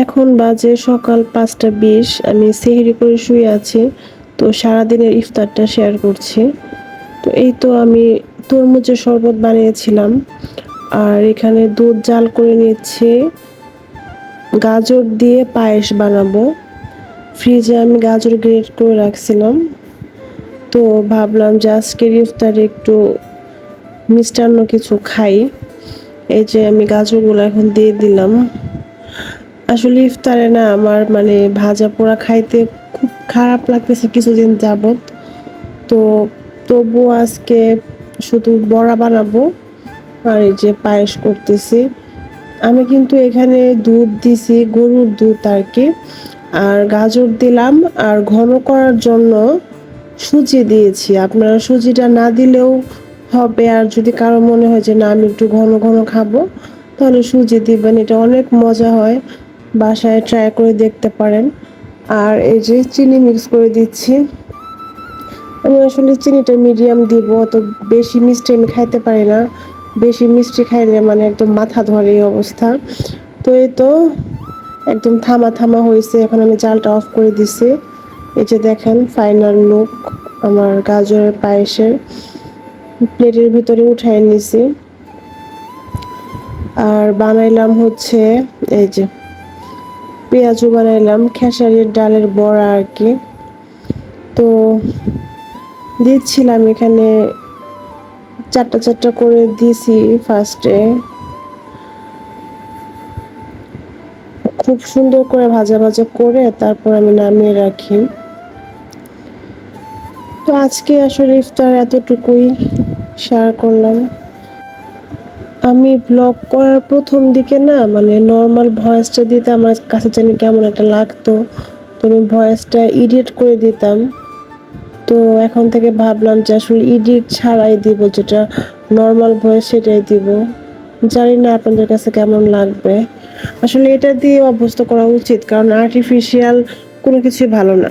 এখন বাজে সকাল ৫টা ২০। আমি সেহরি করে শুয়ে আছি। তো সারাদিনের ইফতারটা শেয়ার করছি। তো এই তো আমি তরমুজের শরবত বানিয়েছিলাম। আর এখানে দুধ জাল করে নিচ্ছি। গাজর দিয়ে পায়েস বানাবো। ফ্রিজে আমি গাজর গ্রেট করে রাখছিলাম। তো ভাবলাম যে আজকের ইফতারে একটু মিষ্টান্ন কিছু খাই। এই যে আমি গাজরগুলো এখন দিয়ে দিলাম। আসলে ইফতারে না আমার মানে ভাজা পোড়া খাইতে খুব খারাপ লাগতেছে কিছুদিন যাবত। তো তবুও আজকে শুধু বড়া বানাবো আর এই যে পায়েস করতেছি। আমি কিন্তু এখানে দুধ দিছি, গরুর দুধ আর কি। আর গাজর দিলাম আর ঘন করার জন্য সুজি দিয়েছি। আপনারা সুজিটা না দিলেও হবে, আর যদি কারো মনে হয় যে না আমি একটু ঘন ঘন খাবো তাহলে সুজি দিবেন, এটা অনেক মজা হয়। বাসায় ট্রাই করে দেখতে পারেন। আর এই যে চিনি মিক্স করে দিচ্ছি। আমি আসলে চিনিটা মিডিয়াম দিব, অত বেশি মিষ্টি আমি খাইতে পারি না। বেশি মিষ্টি খাইলে মানে একদম মাথা ধরে এই অবস্থা। তো এই তো একদম থামা থামা হয়েছে, এখন আমি জালটা অফ করে দিছি। এই যে দেখেন ফাইনাল লুক আমার গাজরের পায়েসের। প্লেটের ভিতরে উঠাই নিছি। আর বানাইলাম হচ্ছে এই যে পেঁয়াজু বানাইলাম, খেসারির ডালের বড়া আর কি। তো দিচ্ছিলাম এখানে চারটা চারটা করে দিছি ফার্স্টে। খুব সুন্দর করে ভাজা ভাজা করে তারপর আমি নামিয়ে রাখি। তো আজকে আসলে ইফতার এতটুকুই শেয়ার করলাম। আমি ব্লগ করার প্রথম দিকে না মানে নর্মাল ভয়েসটা দিতে আমার কাছে জানি কেমন একটা লাগতো। তো আমি ভয়েসটা এডিট করে দিতাম। তো এখন থেকে ভাবলাম যে আসলে এডিট ছাড়াই দিব, যেটা নর্মাল ভয়েস সেটাই দিব। জানি না আপনাদের কাছে কেমন লাগবে। আসলে এটা দিয়ে অভ্যস্ত করা উচিত, কারণ আর্টিফিশিয়াল কোনো কিছুই ভালো না।